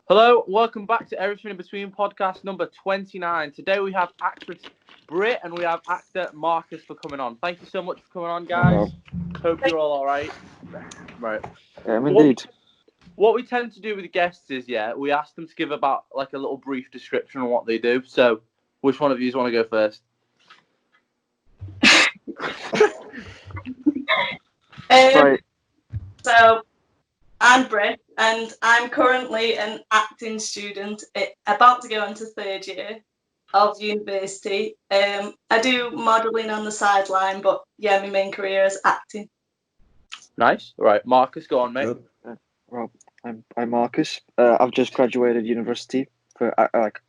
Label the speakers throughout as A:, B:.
A: Hello, welcome back to Everything in Between podcast number 29. Today we have actress Britt and we have actor Marcus for coming on. Thank you so much for coming on, guys. Hope you're all right. Right.
B: Indeed.
A: What we tend to do with the guests is, we ask them to give about like a little brief description of what they do. So, which one of you want to go first?
C: Right. So, I'm Britt, and I'm currently an acting student, about to go into third year of university. I do modelling on the sideline, but my main career is acting.
A: Nice. Right, Marcus, go on, mate.
B: Well, I'm Marcus. I've just graduated university for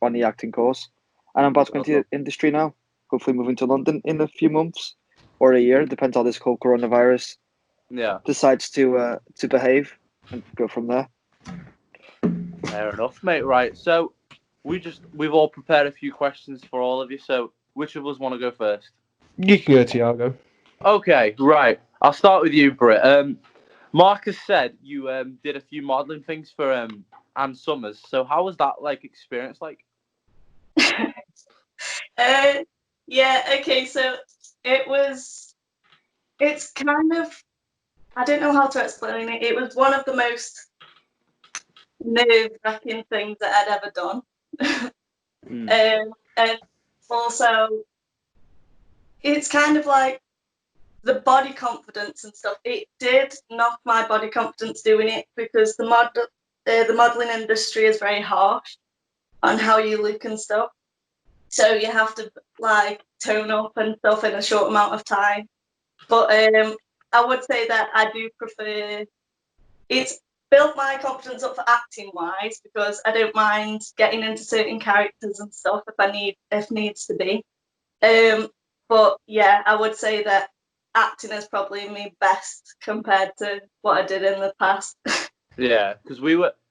B: on the acting course, and I'm about to go into the industry now. Hopefully, moving to London in a few months or a year, depends how this whole coronavirus decides to behave, and go from there.
A: Fair enough, mate. Right, so we've all prepared a few questions for all of you. So, which of us want to go first?
D: You can go, Tiago.
A: Okay, right. I'll start with you, Britt. Marcus said you did a few modelling things for Anne Summers. So how was that experience like?
C: Okay, so it's kind of, I don't know how to explain it. It was one of the most nerve-wracking things that I'd ever done. And also, it's kind of like the body confidence and stuff. It did knock my body confidence doing it because the modelling industry is very harsh on how you look and stuff. So you have to tone up and stuff in a short amount of time. But I would say that I do prefer. It's built my confidence up for acting wise because I don't mind getting into certain characters and stuff if needs to be. But I would say that acting is probably me best compared to what I did in the past.
A: Yeah, because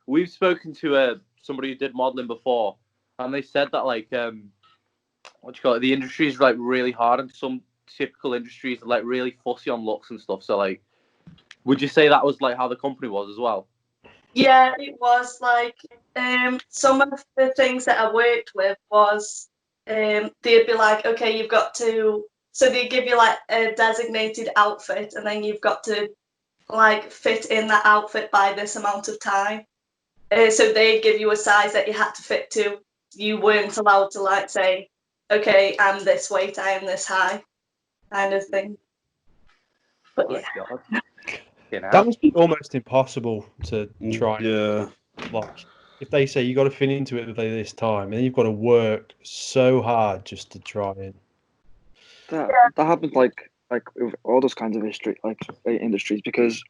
A: we've spoken to somebody who did modelling before, and they said that the industry is really hard, and some typical industries are really fussy on looks and stuff. So would you say that was how the company was as well?
C: Yeah, it was some of the things that I worked with was they'd be like, okay, you've got to. So they give you a designated outfit, and then you've got to fit in that outfit by this amount of time. So they give you a size that you had to fit to. You weren't allowed to say, okay, I'm this weight, I am this high, kind of thing. But
D: that must be almost impossible to try.
E: Yeah.
D: If they say you got to fit into it within this time, and then you've got to work so hard just to try it.
B: That happens with all those kinds of industries because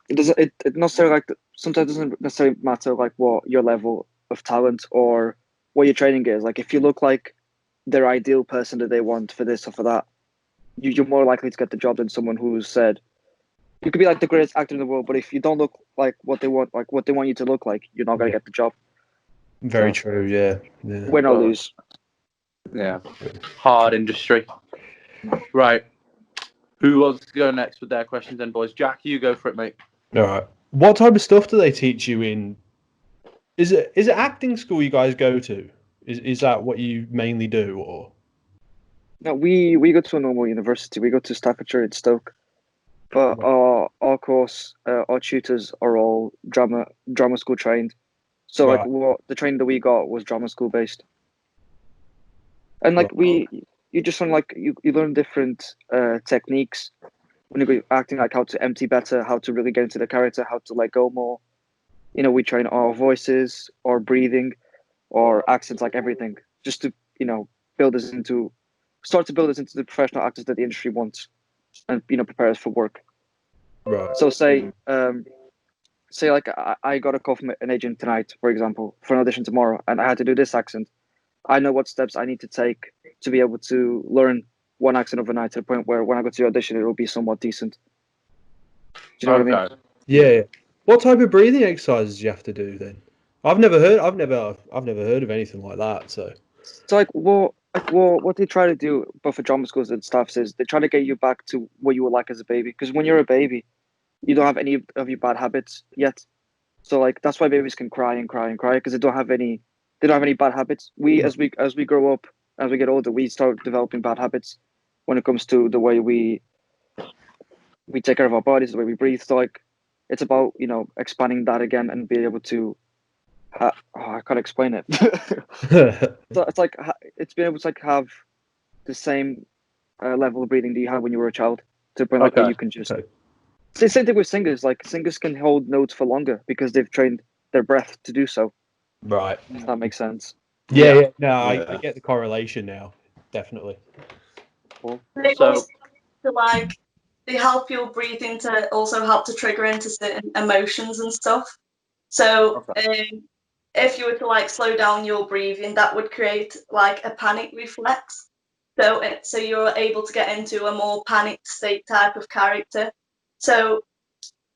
B: it necessarily sometimes doesn't necessarily matter what your level of talent or what your training is. If you look like their ideal person that they want for this or for that, you're more likely to get the job than someone who's said you could be the greatest actor in the world, but if you don't look like what they want, what they want you to look like, you're not gonna get the job.
D: Very true. Yeah.
B: Win or lose.
A: Yeah. Hard industry. Right. Who wants to go next with their questions then, boys? Jack, you go for it, mate.
D: All right. What type of stuff do they teach you in? Is it acting school you guys go to? Is that what you mainly do, or?
B: No, we go to a normal university. We go to Staffordshire in Stoke, but our course, our tutors are all drama school trained. So what the training that we got was drama school based, and you just learn you learn different techniques when you go acting, how to empty better, how to really get into the character, how to let go more. We train our voices, our breathing, our accents, everything, just to start to build us into the professional actors that the industry wants, and prepare us for work.
D: Right.
B: So say I got a call from an agent tonight, for example, for an audition tomorrow, and I had to do this accent. I know what steps I need to take to be able to learn one accent overnight to the point where when I go to the audition, it will be somewhat decent. Do you know what I mean?
D: Yeah. What type of breathing exercises do you have to do then? I've never heard of anything like that. So
B: what they try to do, both for drama schools and staffs, is they try to get you back to what you were like as a baby. Because when you're a baby, you don't have any of your bad habits yet. So like that's why babies can cry and cry and cry because they don't have any bad habits. We as we grow up, as we get older, we start developing bad habits when it comes to the way we take care of our bodies, the way we breathe. So like it's about expanding that again and being able to. I can't explain it. So it's like it's being able to like have the same level of breathing that you had when you were a child. To a point like where you can just. It's the same thing with singers. Like singers can hold notes for longer because they've trained their breath to do so.
D: Right.
B: If that makes sense.
D: Yeah. No, I get the correlation now. Definitely.
B: Cool.
C: They
A: So-
C: also to like they help your breathing to also help to trigger into certain emotions and stuff. So if you were to like slow down your breathing, that would create like a panic reflex. So you're able to get into a more panic state type of character. So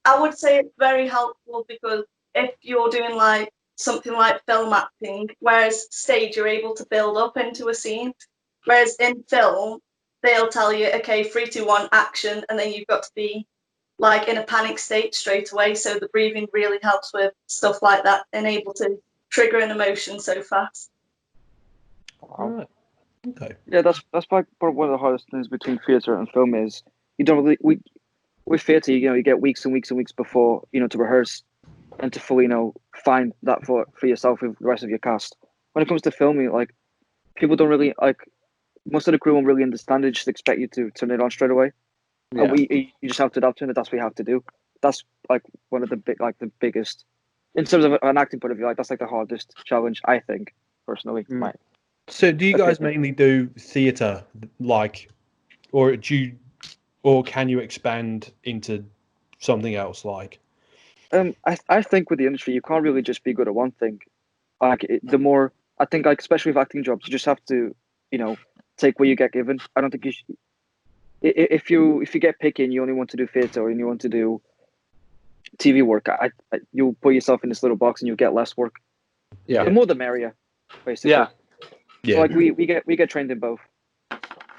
C: I would say it's very helpful because if you're doing like something like film acting, whereas stage you're able to build up into a scene, whereas in film they'll tell you, okay, 3, 2, 1, action, and then you've got to be like in a panic state straight away. So the breathing really helps with stuff like that and able to trigger an emotion so fast.
D: Right. Okay.
B: Yeah, that's probably one of the hardest things between theatre and film is you don't really with theatre you get weeks and weeks and weeks before to rehearse and to fully find that for yourself with the rest of your cast. When it comes to filming, like people don't really like most of the crew won't really understand it. Just expect you to turn it on straight away, and you just have to adapt to it. That's what you have to do. That's like one of the biggest in terms of an acting point of view. Like that's like the hardest challenge I think personally.
D: So, do you guys mainly do theatre, like, or can you expand into something else, like?
B: I think with the industry, you can't really just be good at one thing. Like the more I think, like especially with acting jobs, you just have to, take what you get given. I don't think you should. If you get picky and you only want to do theatre and you want to do TV work, you'll put yourself in this little box and you'll get less work.
A: Yeah.
B: The more the merrier, basically.
A: Yeah.
D: Yeah.
B: So like we get trained in both.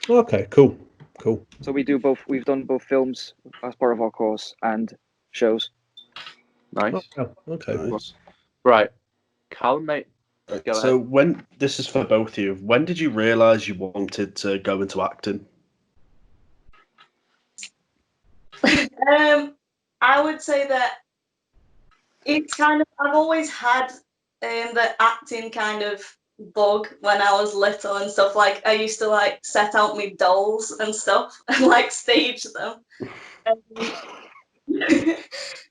D: Okay. Cool.
B: So we do both. We've done both films as part of our course and shows.
A: Nice.
D: Oh, okay.
E: Nice.
A: Right. Callum, mate. Go
E: So
A: ahead.
E: when this is for both of you, when did you realise you wanted to go into acting?
C: I would say that it's kind of I've always had the acting kind of bug when I was little and stuff. Like I used to like set out my dolls and stuff and like stage them.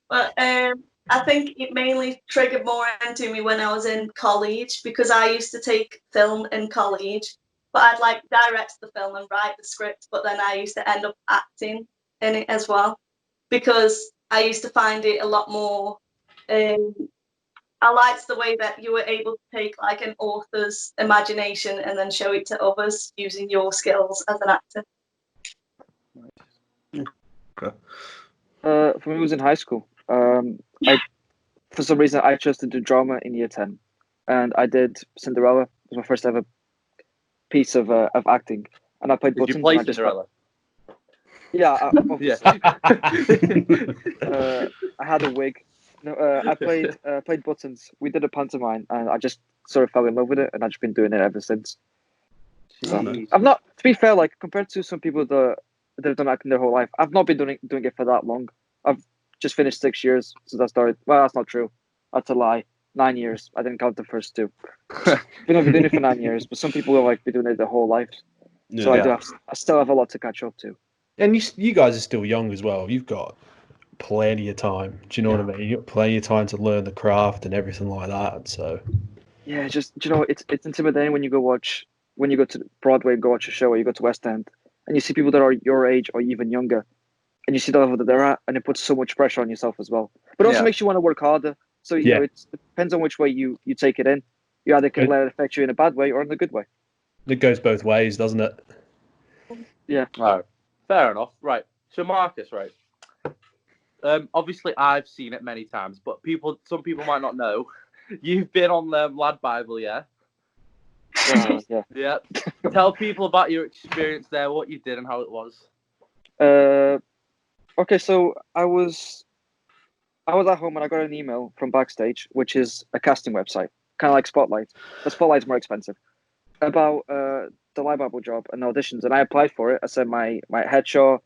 C: But I think it mainly triggered more into me when I was in college because I used to take film in college, but I'd like direct the film and write the script, but then I used to end up acting in it as well because I used to find it a lot more. I liked the way that you were able to take like an author's imagination and then show it to others using your skills as an actor.
E: Okay.
B: For me, it was in high school. For some reason, I chose to do drama in year 10, and I did Cinderella. It was my first ever piece of acting, and I played
A: Did you
B: Buttons.
A: play
B: and I just
A: Cinderella?
B: yeah,
A: Yeah.
B: I had a wig. No, I played Buttons. We did a pantomime, and I just sort of fell in love with it, and I've just been doing it ever since. So,
A: Jeez.
B: I've not, to be fair, like compared to some people that have done acting their whole life, I've not been doing it for that long. I've just finished 6 years since I started. Well, that's not true. That's a lie. 9 years. I didn't count the first 2. I've been doing it for 9 years, but some people have like been doing it their whole life. So
E: Yeah.
B: I still have a lot to catch up to.
D: And you guys are still young as well. You've got plenty of time. Do you know what I mean? You've got plenty of time to learn the craft and everything like that. So
B: Yeah, just it's intimidating when you go to Broadway and go watch a show, or you go to West End, and you see people that are your age or even younger, and you see the level that they're at, and it puts so much pressure on yourself as well. But it also makes you want to work harder. So it depends on which way you take it in. You either can let it affect you in a bad way or in a good way.
D: it goes both ways, doesn't it?
B: Yeah.
A: Oh, fair enough. Right. So Marcus, right. Obviously I've seen it many times, but some people might not know. You've been on Lad Bible, yeah?
B: Yeah.
A: Yeah. Tell people about your experience there, what you did and how it was.
B: Okay, so I was I was at home and I got an email from Backstage, which is a casting website, kind of like Spotlight. The Spotlight's more expensive. About the live Bible job and auditions, and I applied for it. I sent my headshot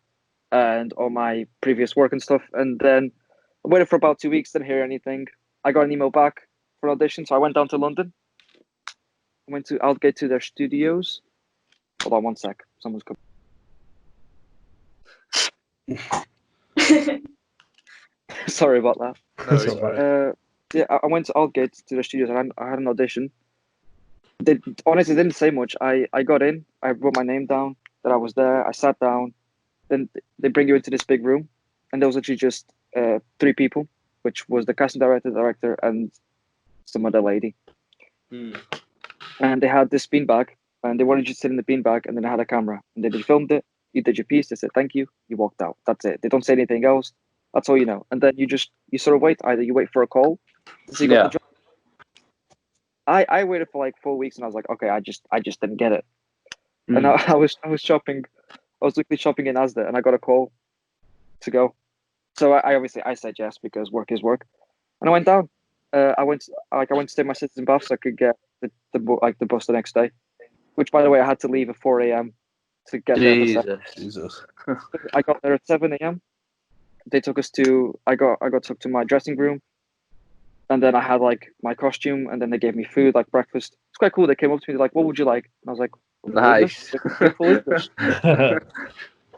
B: and all my previous work and stuff, and then I waited for about 2 weeks, didn't hear anything. I got an email back for an audition, so I went down to London. I went to Aldgate to their studios. Hold on 1 sec. Someone's coming. Sorry about that.
A: No,
D: That's all right.
B: Yeah, I went to Aldgate to their studios and I had an audition. They honestly didn't say much. I got in, I wrote my name down, that I was there, I sat down, then they bring you into this big room, and there was actually just 3 people, which was the casting director, and some other lady. And they had this beanbag, and they wanted you to sit in the beanbag, and then they had a camera, and they filmed it, you did your piece, they said thank you, you walked out. That's it. They don't say anything else. That's all you know. And then you sort of wait. Either you wait for a call to see you got the job. I waited for like 4 weeks, and I was like, okay, I just didn't get it. And I was shopping, I was literally shopping in Asda, and I got a call to go. So I obviously said yes, because work is work, and I went down. I went to stay in my citizen bath so I could get the bus the next day. Which, by the way, I had to leave at 4 a.m. to get there.
E: Jesus.
B: I got there at 7 a.m. They took us to. I got took to my dressing room, and then I had like my costume, and then they gave me food, like breakfast. It's quite cool. They came up to me, like, "What would you like?" And I was like,
A: nice.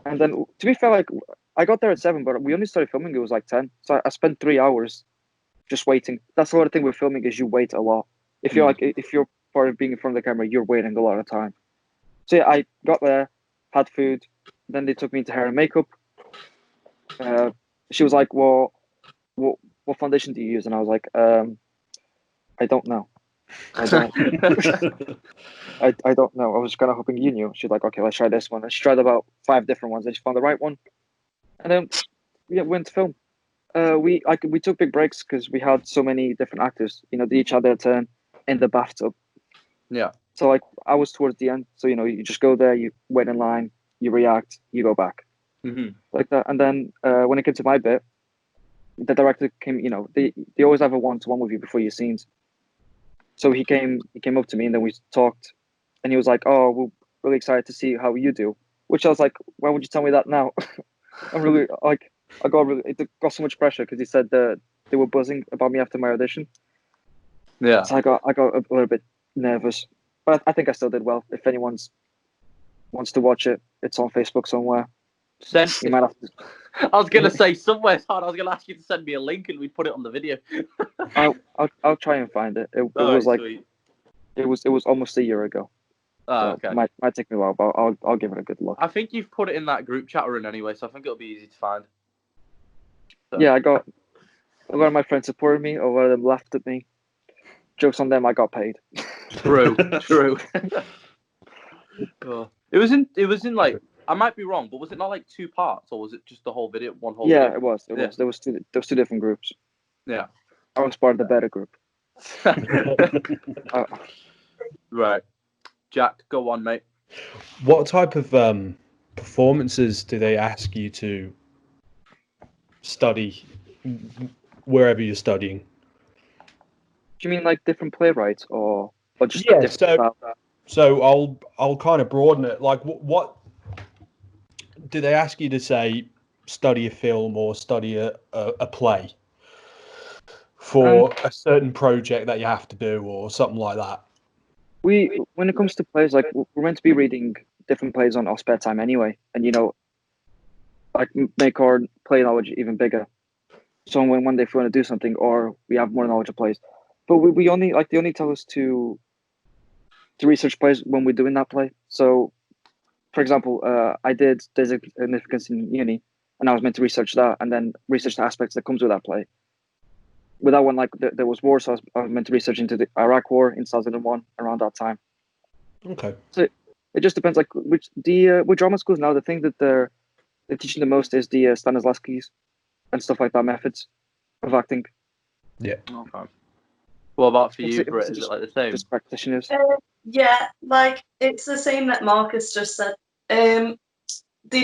B: And then, to be fair, like I got there at 7, but we only started filming. It was like 10, so I spent 3 hours just waiting. That's the other thing with filming, is you wait a lot. If you're part of being in front of the camera, you're waiting a lot of time. So yeah, I got there, had food, then they took me to hair and makeup. She was like, "Well, what foundation do you use?" And I was like, "I don't know. I don't. I don't know. I was kind of hoping you knew." She's like, "Okay, let's try this one." And she tried about 5 different ones, and she found the right one. And then we went to film. We took big breaks because we had so many different actors. They each had their turn in the bathtub.
A: Yeah.
B: So like I was towards the end. So you just go there, you wait in line, you react, you go back. Like that. And then when it came to my bit, the director came. They always have a 1-to-1 with you before your scenes. So he came up to me, and then we talked, and he was like, "Oh, we're really excited to see how you do." Which I was like, "Why would you tell me that now?" I'm really like, it got so much pressure because he said that they were buzzing about me after my audition.
A: Yeah.
B: So I got a little bit nervous, but I think I still did well. If anyone wants to watch it, it's on Facebook somewhere. You might have to.
A: I was gonna say somewhere. I was gonna ask you to send me a link, and we'd put it on the video.
B: I'll try and find it. It was like sweet. It was almost a year ago.
A: Oh, okay.
B: Might take me a while, but I'll give it a good look.
A: I think you've put it in that group chat we're in anyway, so I think it'll be easy to find. So.
B: Yeah, a lot of my friends supported me. A lot of them laughed at me. Jokes on them. I got paid.
A: True. It was in like, I might be wrong, but was it not like 2 parts, or was it just the whole video, one whole?
B: Yeah,
A: video?
B: it was. There was 2 different groups.
A: Yeah.
B: I was part of the better group.
A: Right. Jack, go on, mate.
D: What type of performances do they ask you to study wherever you're studying?
B: Do you mean like different playwrights or just
D: different style? So I'll kind of broaden it. Like, what do they ask you to say? Study a film or study a play for a certain project that you have to do, or something like that?
B: When it comes to plays, like we're meant to be reading different plays on our spare time anyway, and like make our play knowledge even bigger. So when one day if we want to do something, or we have more knowledge of plays, but they only tell us to research plays when we're doing that play. So, for example, I did There's a Significance in uni, and I was meant to research that, and then research the aspects that comes with that play. With that one, like there was war, so I was meant to research into the Iraq War in 2001 around that time.
D: Okay.
B: So it just depends. Like with drama schools now, the thing that they're teaching the most is the Stanislavskis and stuff like that, methods of acting.
D: Yeah.
A: Okay. What about for you, Britt? Is it like the same?
B: Just practitioners.
C: Yeah, like it's the same that Marcus just said. They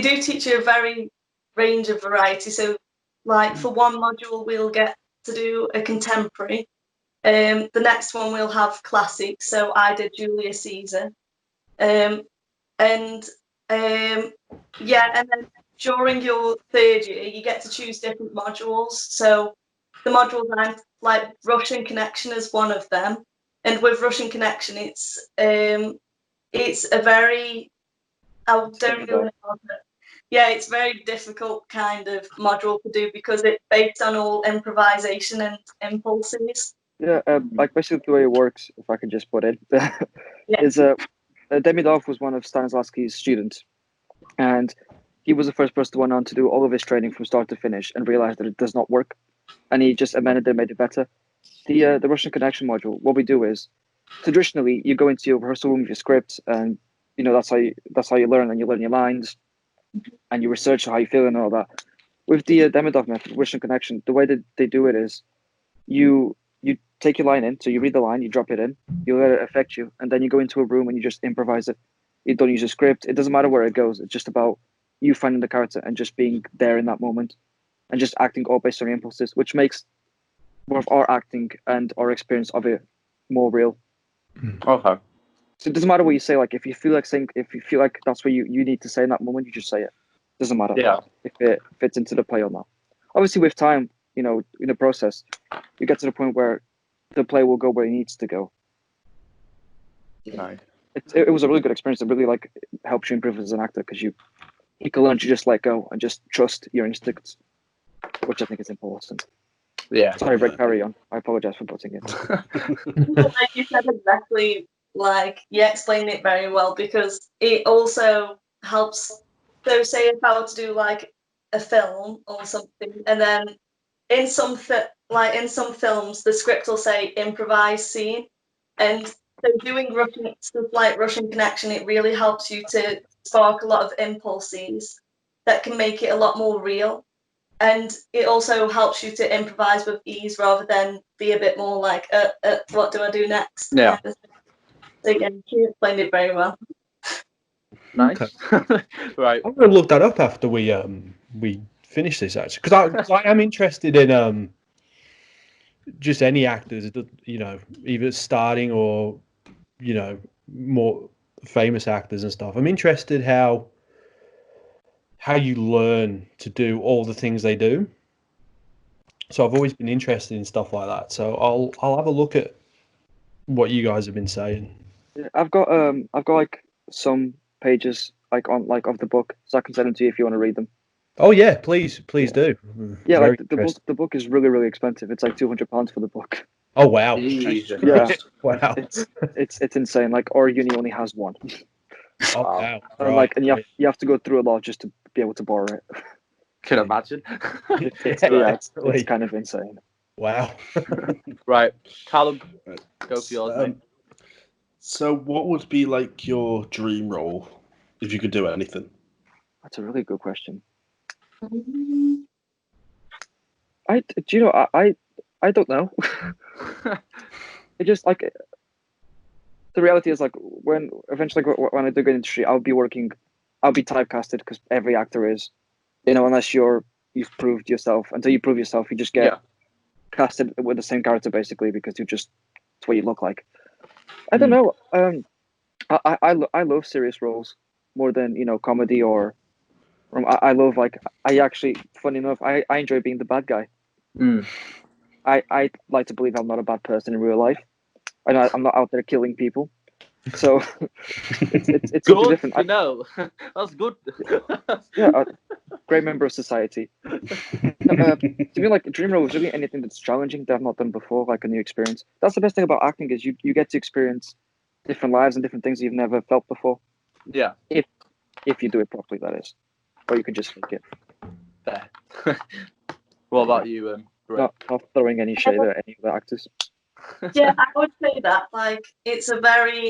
C: do teach you a very range of variety. So like for one module we'll get to do a contemporary. The next one we'll have classic. So I did Julius Caesar. And then during your third year, you get to choose different modules. So the modules I'm like Russian Connection is one of them. And with Russian Connection, it's a very it's very difficult kind of module to do because it's based on all improvisation and impulses.
B: Yeah, like basically the way it works, if I can just put it, is Demidov was one of Stanislavski's students, and he was the first person to went on to do all of his training from start to finish and realized that it does not work, and he just amended it and made it better. The Russian Connection module, what we do is, traditionally, you go into your rehearsal room with your script, and that's how you learn, and you learn your lines, and you research how you feel and all that. With the Demidov method, Russian Connection, the way that they do it is, you take your line in, so you read the line, you drop it in, you let it affect you, and then you go into a room and you just improvise it. You don't use a script. It doesn't matter where it goes. It's just about you finding the character and just being there in that moment, and just acting all based on your impulses, which makes both our acting and our experience of it more real.
A: Okay.
B: So it doesn't matter what you say. Like if you feel like that's what you need to say in that moment, you just say it. Doesn't matter if it fits into the play or not. Obviously, with time, in the process, you get to the point where the play will go where it needs to go.
A: Nice.
B: It was a really good experience. It really helps you improve as an actor because you can learn to just let go and just trust your instincts, which I think is important.
A: Yeah.
B: Sorry, Rick, carry on. I apologize for butting in.
C: Like you said exactly, you explained it very well because it also helps. So say if I were to do a film or something, and then in some films the script will say improvise scene, and so doing stuff like Russian Connection, it really helps you to spark a lot of impulses that can make it a lot more real. And it also helps you to improvise with ease rather than be a bit more what do I do next?
A: Yeah.
C: So again, you explained it very well.
A: Nice.
D: Okay.
A: Right.
D: I'm going to look that up after we finish this actually, because I am interested in just any actors, either starting or more famous actors and stuff. I'm interested how you learn to do all the things they do. So I've always been interested in stuff like that. So I'll have a look at what you guys have been saying.
B: Yeah, I've got some pages of the book, so I can send them to you if you want to read them.
D: Oh yeah, please do.
B: Yeah,
D: Very
B: the book is really, really expensive. It's like £200 for the book.
D: Oh wow.
A: Jesus.
B: Yeah.
D: Wow.
B: It's insane. Our uni only has one.
D: Oh wow.
B: And
D: Right.
B: and you have to go through a lot just to be able to borrow it.
A: Can imagine.
B: It's kind of insane.
D: Wow.
A: Right. Callum,
E: Right.
A: go for yours, mate.
E: So what would be your dream role if you could do anything?
B: That's a really good question.
C: Mm-hmm.
B: I don't know. It just the reality is when eventually when I do get industry, I'll be typecasted because every actor is, unless you've proved yourself. Until you prove yourself, you just get casted with the same character basically because it's what you look like. I don't know. I love serious roles more than comedy or. I love I actually, funny enough, I enjoy being the bad guy. I like to believe I'm not a bad person in real life, and I'm not out there killing people. So it's something
A: Good
B: different.
A: to know. That's good.
B: Yeah, a great member of society. To me, dream role is really anything that's challenging that I've not done before, like a new experience. That's the best thing about acting is you get to experience different lives and different things you've never felt before.
A: Yeah.
B: If you do it properly, that is, or you can just fake it.
A: Fair. What about you, Brett?
B: Not throwing any shade at any of the actors.
C: Yeah, I would say that it's a very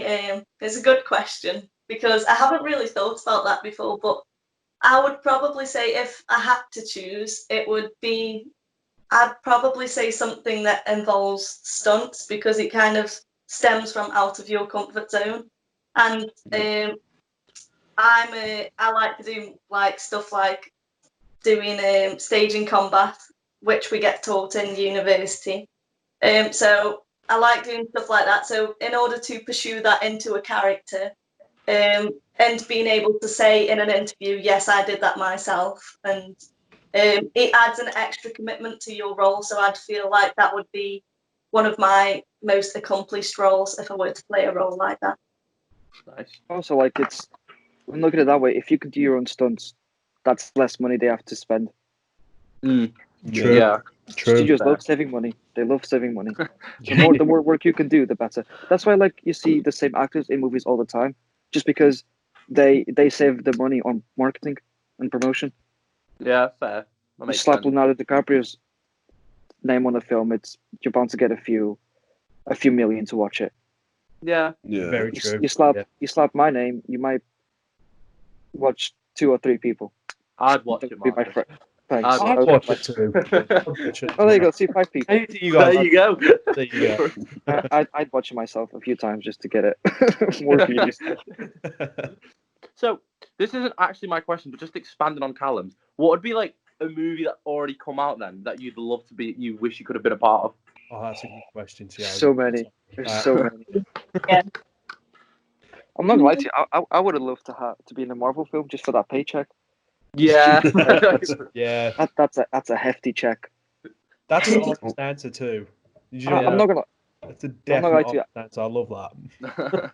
C: it's a good question because I haven't really thought about that before, but I would probably say if I had to choose, I'd probably say something that involves stunts because it kind of stems from out of your comfort zone, and I like to do stuff like doing staging combat, which we get taught in university. So I like doing stuff like that. So in order to pursue that into a character, and being able to say in an interview, yes, I did that myself, and it adds an extra commitment to your role. So I'd feel like that would be one of my most accomplished roles if I were to play a role like that.
A: Nice.
B: Also, like, it's when look at it that way, if you could do your own stunts, that's less money they have to spend.
D: True.
A: Yeah.
D: True.
B: Studios love saving money. They love saving money. The more work you can do, the better. That's why, like, you see the same actors in movies all the time, just because they save the money on marketing and promotion.
A: Yeah, fair. That
B: You
A: makes
B: slap
A: sense.
B: Leonardo DiCaprio's name on a film, you're bound to get a few million to watch it.
A: Yeah.
E: Yeah.
D: Very true.
B: You slap
D: Yeah.
B: you slap my name, you might watch 2 or 3 people.
A: I'd watch it,
B: Be my
A: Marcus.
B: friend. Thanks.
A: I'd
D: I'd
A: watch
D: watch it too. I'd watch it
B: Oh, there you
D: too.
B: go. See 5 people.
D: Hey, you guys.
A: There you go.
D: There you go.
B: I'd watch it myself a few times just to get it more views.
A: So this isn't actually my question, but just expanding on Callum's, what would be like a movie that already come out then that you'd love to be, you wish you could have been a part of?
D: Oh, that's a good question. See,
B: So many. There's so many.
C: Yeah.
B: I'm not gonna lie to you. I would have loved to be in a Marvel film just for that paycheck.
A: Yeah.
D: Yeah,
B: That's a hefty check.
D: that's an honest answer too. You know,
B: I'm not gonna.
D: that's a
B: not
D: definite
B: gonna lie to you.
D: honest answer. I love that.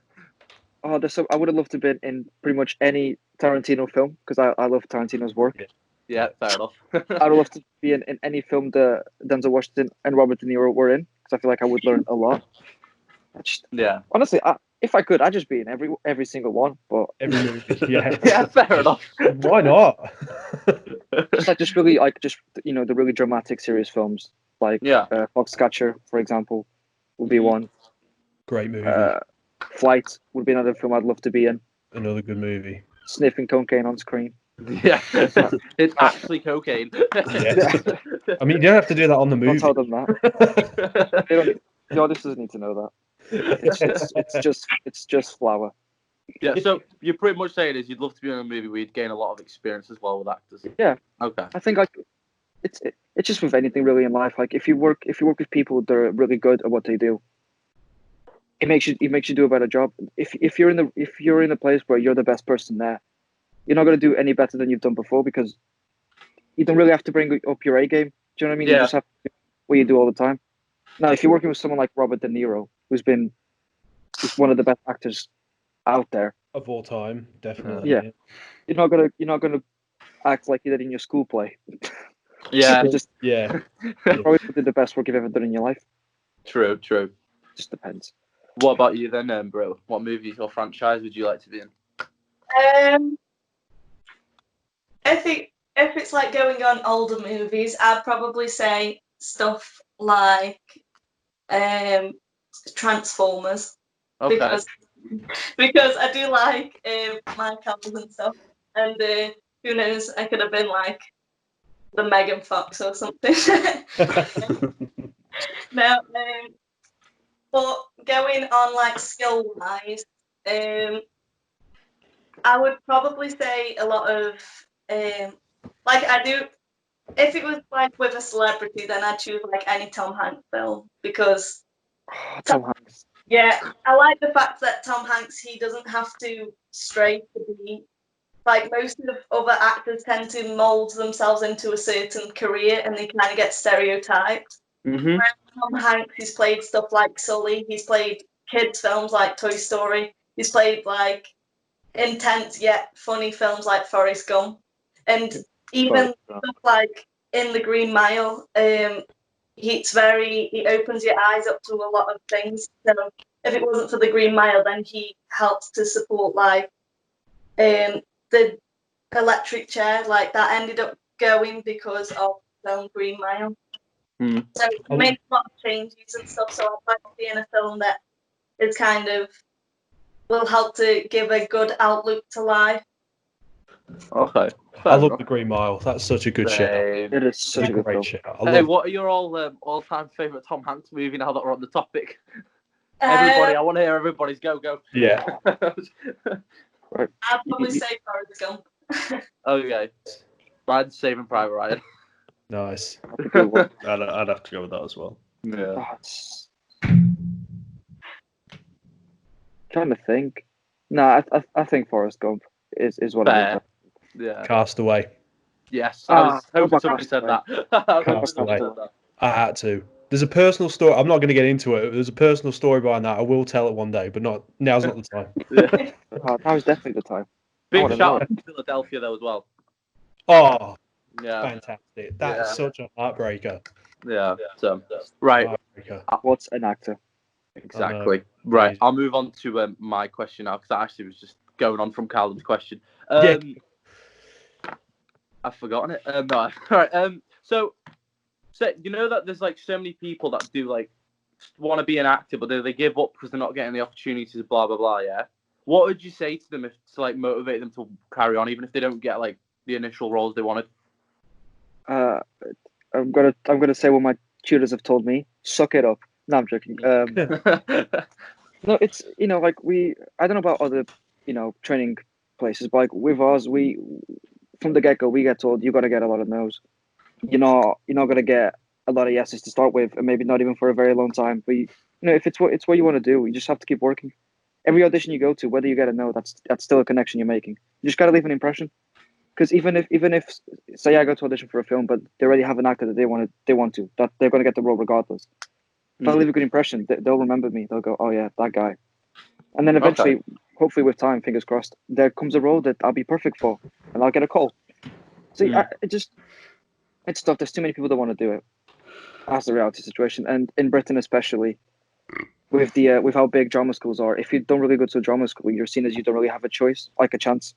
B: Oh, I would have loved to have been in pretty much any Tarantino film because I love Tarantino's work.
A: Yeah, fair enough.
B: I'd have loved to be in any film that Denzel Washington and Robert De Niro were in because I feel like I would learn a lot.
A: Yeah.
B: Honestly, if I could, I'd just be in every single one. But
D: Every movie, yeah.
A: Yeah, fair enough.
D: Why not?
B: just really the really dramatic, serious films like
A: Yeah.
B: Foxcatcher, for example, would be one.
D: Great movie.
B: Flight would be another film I'd love to be in.
D: Another good movie.
B: Sniffing cocaine on screen.
A: Yeah. It's actually cocaine.
D: Yeah. I mean, you don't have to do that on the
B: Don't
D: movie.
B: tell them that. They don't. The audience doesn't need to know that. It's just flour.
A: Yeah, so you're pretty much saying is you'd love to be in a movie where you'd gain a lot of experience as well with actors.
B: Yeah.
A: Okay.
B: I think it's just with anything really in life. Like if you work with people that are really good at what they do, it makes you do a better job. If you're in a place where you're the best person there, you're not going to do any better than you've done before because you don't really have to bring up your A game. Do you know what I mean?
A: Yeah.
B: You just have to do what you do all the time. Now, if you're working with someone like Robert De Niro, who's one of the best actors out there,
D: Of all time, definitely.
B: Yeah. you're not gonna act like you did in your school play.
A: Yeah.
B: You just
D: Yeah.
B: probably did the best work you've ever done in your life.
A: True.
B: Just depends.
A: What about you then, bro? What movies or franchise would you like to be in?
C: If it's like going on older movies, I'd probably say stuff like Transformers.
A: Okay.
C: Because I do like my cars and stuff, and who knows, I could have been like the Megan Fox or something. No, but going on like skill wise, I would probably say a lot of like I do. If it was like with a celebrity, then I'd choose like any Tom Hanks film because
B: Tom Hanks.
C: yeah, I like the fact that Tom Hanks, he doesn't have to stray to be like most of the other actors tend to mold themselves into a certain career and they kind of get stereotyped.
A: Mm-hmm.
C: Whereas Tom Hanks, he's played stuff like Sully, he's played kids films like Toy Story, he's played like intense yet funny films like Forrest Gump, and even stuff like In the Green Mile. He opens your eyes up to a lot of things. So if it wasn't for the Green Mile, then he helps to support like the electric chair, like that ended up going because of the film Green Mile. So he made a lot of changes and stuff. So I'd like to be in a film that is kind of will help to give a good outlook to life.
A: Okay.
D: I love The Green Mile. That's such a good show.
B: It is such a good film.
D: Great show.
A: Hey, what are your all-time favorite Tom Hanks movie? Now that we're on the topic, everybody, I want to hear everybody's go.
D: Yeah.
B: Right.
C: I'd probably say Forrest Gump.
A: Okay. Mine's Saving Private Ryan.
D: Nice.
B: That's a good one.
E: I'd have to go with that as well.
A: Yeah.
B: Oh, it's... Trying to think. No, I think Forrest Gump is what I
A: Fair.
B: would.
A: Yeah.
D: Castaway.
A: Yes, I was hoping
B: what
A: somebody said that.
B: Castaway?
A: I was hoping
D: Castaway.
A: somebody said that.
D: I had to. There's a personal story. I'm not going to get into it. There's a personal story behind that. I will tell it one day, but now's not the time.
A: Yeah.
B: That was definitely the time.
A: Big
B: wanna
A: shout
B: know
A: out to Philadelphia though as well.
D: Oh,
A: Yeah.
D: fantastic. That's
A: Yeah.
D: such a heartbreaker.
A: Yeah. So right.
D: Heartbreaker.
B: What's an actor?
A: Exactly. Right.
D: Amazing.
A: I'll move on to my question now because that actually was just going on from Callum's question.
D: Yeah.
A: I've forgotten it. No. All right. So you know that there's like so many people that do like want to be an actor, but they give up because they're not getting the opportunities. Blah blah blah. Yeah. What would you say to them to like motivate them to carry on, even if they don't get like the initial roles they wanted?
B: I'm gonna say what my tutors have told me. Suck it up. No, I'm joking. No, it's like I don't know about other training places, but like with us, we from the get go we get told you got to get a lot of no's. You're not gonna get a lot of yeses to start with, and maybe not even for a very long time. But if it's what you want to do, you just have to keep working. Every audition you go to, whether you get a no, that's still a connection you're making. You just gotta leave an impression. Because even if say I go to audition for a film, but they already have an actor that they want to, that they're gonna get the role regardless. If I leave a good impression, they'll remember me. They'll go, oh yeah, that guy. And then eventually, hopefully with time, fingers crossed, there comes a role that I'll be perfect for, and I'll get a call. See, it's tough. There's too many people that want to do it. That's the reality situation, and in Britain especially, with with how big drama schools are, if you don't really go to a drama school, you're seen as you don't really have a choice, like a chance,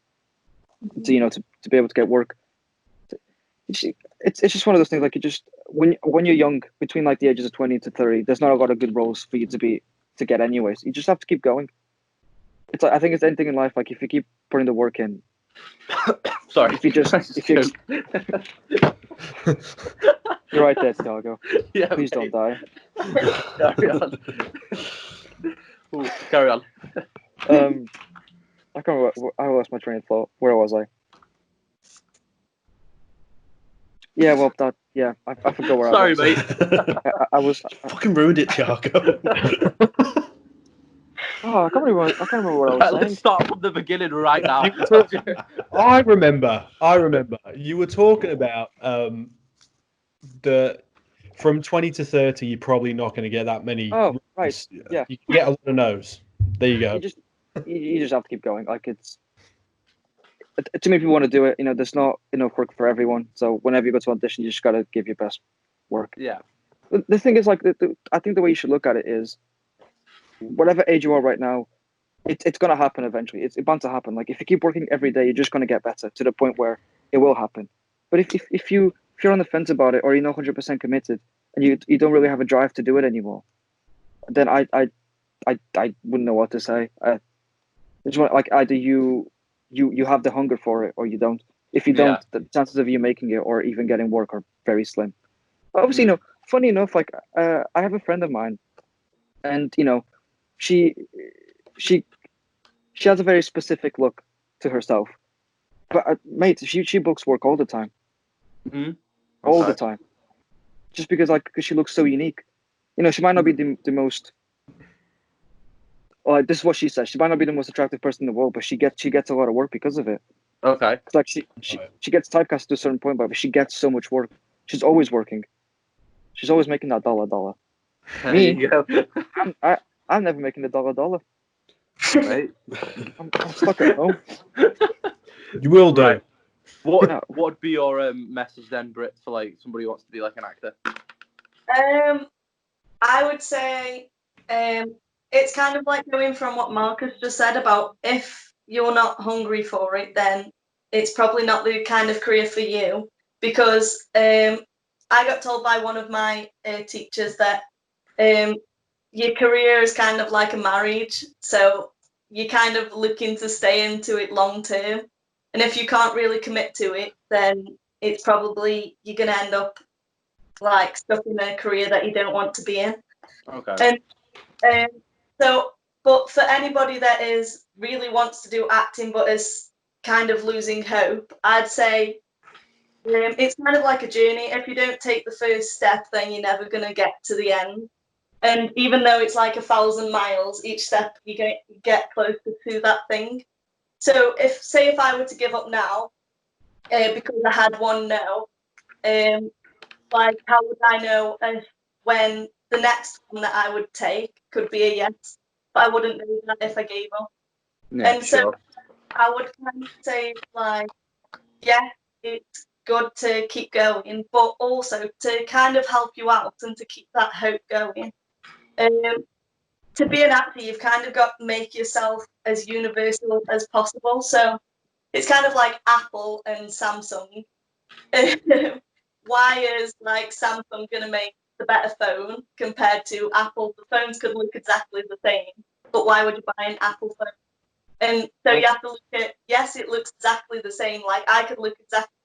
B: to be able to get work. It's just one of those things. Like you just when you're young, between like the ages of 20 to 30, there's not a lot of good roles for you to get anyways. You just have to keep going. It's like I think it's anything in life. Like if you keep putting the work in.
A: Sorry.
B: If you you're right there, Thiago.
A: Yeah.
B: Please don't die.
A: Carry on. Ooh, carry on.
B: I can't remember. I lost my train of thought. Where was I? Yeah, well, I forgot where
A: Sorry,
B: I was.
A: mate.
B: I was.
E: Fucking ruined it, Thiago.
B: I can't remember what I was saying.
A: Let's start from the beginning right now.
D: I remember. You were talking about from 20 to 30, you're probably not going to get that many.
B: Oh, right. Yeah.
D: You can get a lot of no's. There you go.
B: You just have to keep going. Like it's too many people want to do it. There's not enough work for everyone. So whenever you go to audition, you just got to give your best work.
A: Yeah.
B: The thing is, like, I think the way you should look at it is, whatever age you are right now, it's going to happen eventually. It's bound to happen. Like if you keep working every day, you're just going to get better to the point where it will happen. But if you're on the fence about it, or you're not 100% committed, and you don't really have a drive to do it anymore, then I wouldn't know what to say. It's like either you have the hunger for it or you don't. If you don't, the chances of you making it or even getting work are very slim. Obviously, funny enough, like I have a friend of mine, and she has a very specific look to herself. But mate, she books work all the time, all the time, just because she looks so unique. She might not be the most. Well, this is what she says. She might not be the most attractive person in the world, but she gets a lot of work because of it.
A: Okay.
B: It's like she gets typecast to a certain point, but she gets so much work. She's always working. She's always making that dollar. Me, I'm never making the dollar.
A: Right.
B: I'm stuck at home.
D: You will do.
A: Right. What would be your message then, Britt, for like somebody who wants to be like an actor?
C: I would say it's kind of like going from what Marcus just said about if you're not hungry for it, then it's probably not the kind of career for you. Because I got told by one of my teachers that your career is kind of like a marriage, so you're kind of looking to stay into it long term. And if you can't really commit to it, then it's probably you're going to end up like stuck in a career that you don't want to be in.
A: Okay.
C: And but for anybody that really wants to do acting but is kind of losing hope, I'd say It's kind of like a journey. If you don't take the first step, then you're never going to get to the end. And even though it's like 1,000 miles, each step you get closer to that thing. So if I were to give up now, because I had one no, like how would I know when the next one that I would take could be a yes? But I wouldn't know that if I gave up.
A: Yeah,
C: And so I would kind of say like, yeah, it's good to keep going, but also to kind of help you out and to keep that hope going. To be an actor, you've kind of got to make yourself as universal as possible. So it's kind of like Apple and Samsung. Why is like Samsung going to make the better phone compared to Apple? The phones could look exactly the same, but why would you buy an Apple phone? And so you have to look at, yes, it looks exactly the same. Like I could look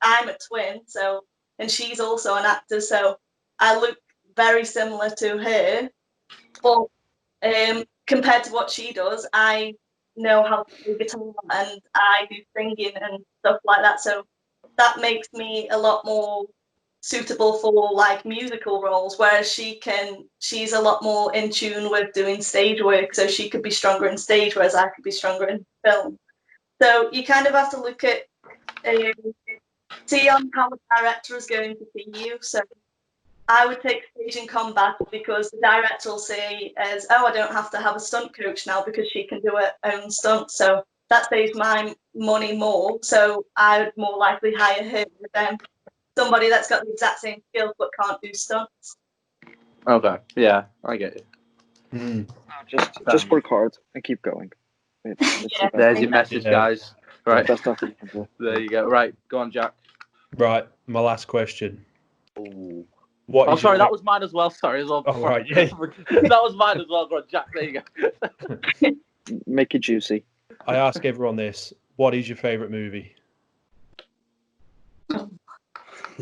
C: I'm a twin, so, and she's also an actor, so I look very similar to her. But compared to what she does, I know how to play guitar and I do singing and stuff like that. So that makes me a lot more suitable for like musical roles, whereas she's a lot more in tune with doing stage work, so she could be stronger in stage, whereas I could be stronger in film. So you kind of have to look at see on how the director is going to see you. So I would take stage and combat because the director will say as, oh, I don't have to have a stunt coach now because she can do her own stunts. So that saves my money more. So I would more likely hire her than somebody that's got the exact same skills but can't do stunts.
A: Okay, yeah, I get it.
B: Just work hard and keep going.
C: Yeah.
A: There's your message, guys. Right,
B: Best stuff you can do.
A: there you go. Right, go on, Jack.
D: Right, my last question.
A: Ooh.
D: What
A: Oh,
D: is
A: sorry,
D: your...
A: that was mine as well. Sorry, as well.
D: Oh, right, yeah.
A: That was mine as well. Go on, Jack. There you go.
B: Make it juicy.
D: I ask everyone this. What is your favourite movie?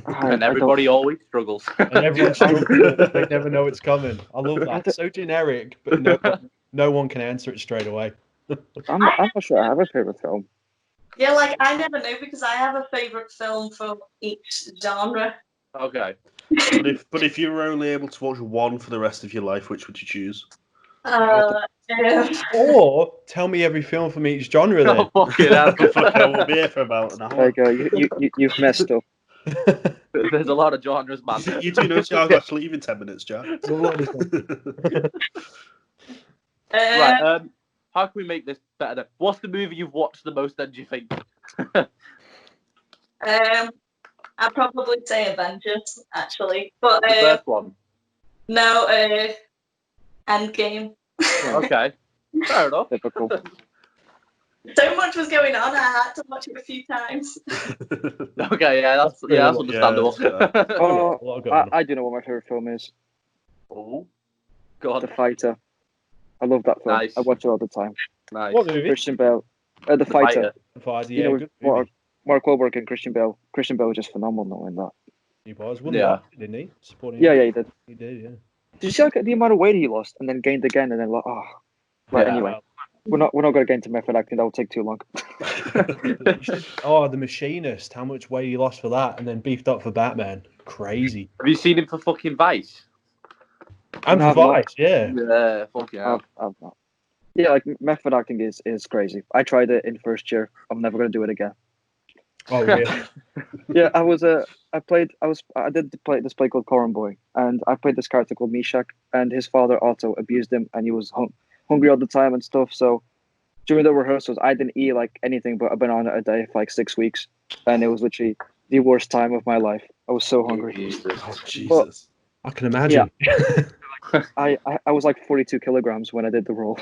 A: And everybody always struggles.
D: And everyone struggles. They never know it's coming. I love that. So generic, but no one can answer it straight away.
B: I'm not sure I have a favorite film.
C: Yeah, like I never know because I have a favorite film for each genre.
A: Okay.
E: But if you were only able to watch one for the rest of your life, which would you choose?
D: Or tell me every film from each genre then.
A: Oh, fucking hell.
E: We'll be here for about an
B: There
E: hour.
B: you go. You've messed up.
A: There's a lot of genres, man.
E: You do know I've got to leave in 10 minutes, Jack.
A: Right, how can we make this better then? What's the movie you've watched the most then, do you think?
C: I'd probably say Avengers, actually. But
A: The first one.
C: no, Endgame.
A: Okay. Fair enough.
B: Typical.
C: So much was going on, I had to watch it a few times.
A: Okay, yeah, that's understandable.
E: Yeah,
B: Oh, I do know what my favorite film is.
A: Oh, go on.
B: The Fighter. I love that film.
A: Nice.
B: I watch it all the time.
A: Nice.
D: What movie?
B: Christian Bale. The Fighter.
D: Yeah, good
B: Mark
D: movie.
B: Wahlberg and Christian Bale. Christian Bale was just phenomenal in that.
D: He was, won
A: Yeah.
D: that, didn't he? Supporting
B: Yeah, he did.
D: He did, yeah.
B: Did you see like, the amount of weight he lost and then gained again and then like, oh. Right,
A: Yeah.
B: anyway. We're not going to get into method acting. That will take too long.
D: Oh, The Machinist. How much weight he lost for that, and then beefed up for Batman. Crazy.
A: Have you seen him for fucking Vice?
D: And
B: No,
D: for
B: I've not.
D: Vice, yeah.
A: Yeah, fucking hell.
B: I've not. Yeah, like method acting is crazy. I tried it in first year. I'm never going to do it again.
D: Oh, really?
B: Yeah, I did play this play called Corn Boy, and I played this character called Meshach, and his father also abused him, and he was hungry all the time and stuff. So during the rehearsals, I didn't eat like anything but a banana a day for like 6 weeks, and it was literally the worst time of my life. I was so hungry.
E: Oh, Jesus.
D: I can imagine.
B: I was like 42 kilograms when I did the role.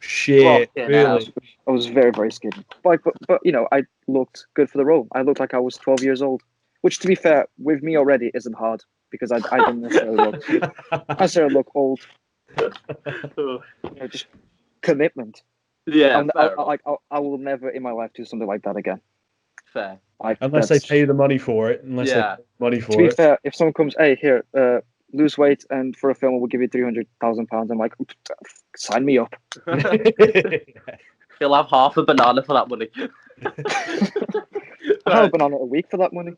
D: Shit,
A: Fucking
D: really?
B: I was very, very skinny. But you know, I looked good for the role. I looked like I was 12 years old, which, to be fair, with me already isn't hard because I didn't necessarily look old. You know, just commitment.
A: Yeah,
B: I will never in my life do something like that again.
A: fair.
D: Unless they pay you the money for it. Unless they pay the money
B: To
D: for
B: be
D: it.
B: fair, if someone comes, hey, here, lose weight, and for a film we'll give you £300,000, I'm like, sign me up.
A: He'll have half a banana for that money.
B: I'll have a banana a week for that money.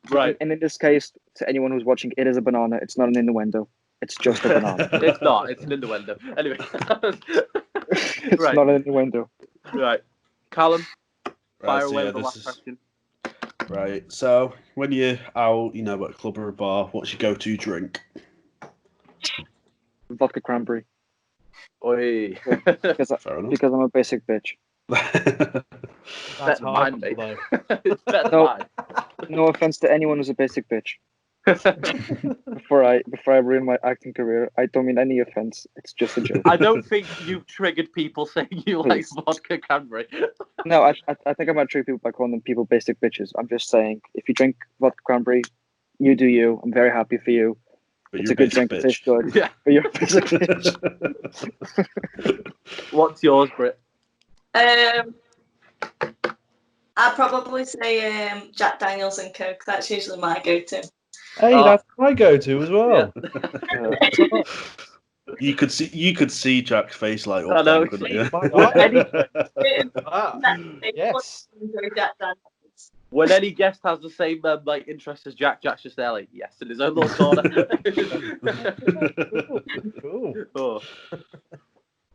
A: Right.
B: And in this case, to anyone who's watching, it is a banana. It's not an innuendo. It's just a banana.
A: It's not. It's an innuendo. Anyway.
B: It's
A: Right.
B: not an innuendo.
A: Right. Callum, fire
E: so
A: away
E: yeah,
A: with the
E: this
A: last
E: is-
A: question.
E: Right. So when you're out, at a club or a bar, what's your go-to drink?
B: Vodka cranberry.
A: Oi.
B: Because
E: Fair enough.
B: I'm a basic bitch.
D: That's
A: Better
D: hard,
A: mine, mate.
D: though.
A: It's better
B: No.
A: mine.
B: No offense to anyone who's a basic bitch. Before I ruin my acting career, I don't mean any offense. It's just a joke.
A: I don't think you've triggered people saying you like
B: Please.
A: vodka cranberry.
B: No, I think I might treat people by calling them people basic bitches. I'm just saying, if you drink vodka cranberry, you do you. I'm very happy for you.
E: But
B: It's
E: you're
B: a good
E: basic
B: drink. It
E: bitch.
B: tastes good.
A: Yeah.
B: But you're a basic bitch.
A: What's yours, Britt?
C: I'd probably say Jack Daniels and Coke. That's usually my go-to.
D: Hey,
A: Oh.
D: that's my go-to as well.
E: You could see Jack's face light
A: I
E: up
A: know.
E: then, couldn't you?
D: My God.
C: Ah,
D: Yes.
C: Jack Daniels.
A: When any guest has the same interest as Jack, Jack's just there like, yes, in his own little corner.
D: Cool.
A: Oh.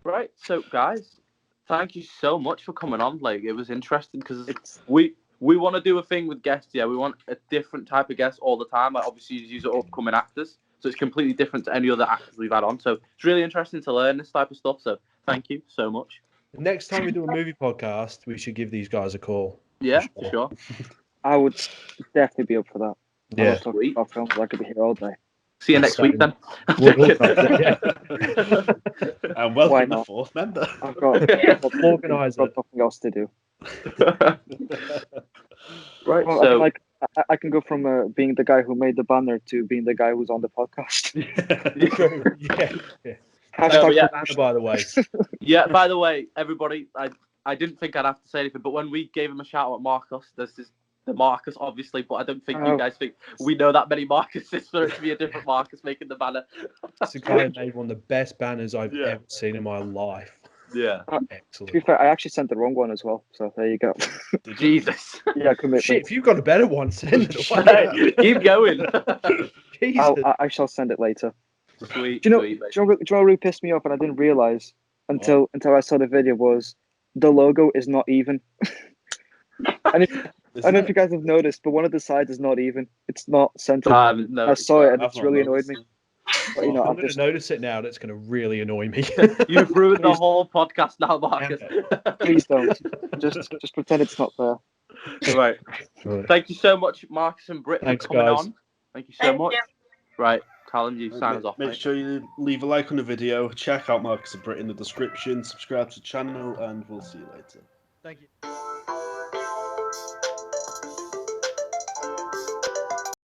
A: Right, so guys, thank you so much for coming on. Like, it was interesting because we want to do a thing with guests. Yeah, we want a different type of guest all the time. Like, obviously, you use upcoming actors, so it's completely different to any other actors we've had on. So it's really interesting to learn this type of stuff. So thank you so much.
D: Next time we do a movie podcast, we should give these guys a call.
A: Yeah, for sure.
B: I would definitely be up for that. I
D: Yeah.
B: love talking about films. I could be here all day.
A: See you next week then.
E: And
B: Why
E: welcome the
B: not?
E: fourth member.
B: I've got
D: Organizer.
B: nothing else to do.
A: Right,
B: Well,
A: so
B: I can go from being the guy who made the banner to being the guy who's on the podcast.
D: Yeah.
B: Hashtag
A: yeah.
B: promotion.
D: By the way,
A: yeah, by the way, everybody, I didn't think I'd have to say anything, but when we gave him a shout out at Marcos, this is the Marcus, obviously, but I don't think you guys think we know that many Marcuses for it to be a different Marcus making the banner.
D: it's a guy who made one of the best banners I've
A: Yeah.
D: ever seen in my life.
A: Yeah.
B: To be
D: Excellent.
B: fair, I actually sent the wrong one as well. So there you go.
A: Jesus.
B: Yeah, commitment.
D: Shit, if you've got a better one, send it away.
A: Keep going.
D: Jesus.
B: I shall send it later.
A: Sweet,
B: Do you know?
A: sweet,
B: Do you know what really pissed me off, and I didn't realize until I saw the video was the logo is not even. And I don't know if you guys have noticed, but one of the sides is not even. It's not centered.
A: No,
B: I saw it, and
E: I've
B: it's
E: not
B: really
E: noticed
B: annoyed me.
E: it.
B: But, you know,
D: I'm
B: I'm
D: going
B: just
D: to notice it now. That's going to really annoy me.
A: You've ruined the whole podcast now, Marcus.
B: please don't. Just pretend it's not there.
A: Right. Thank you so much, Marcus and Britt,
D: Thanks,
A: for coming
D: guys.
A: on. Thank you so much. Right, Callum, you sign us off,
E: Make
A: mate.
E: sure you leave a like on the video, check out Marcus and Britt in the description, subscribe to the channel, and we'll see you later.
D: Thank you.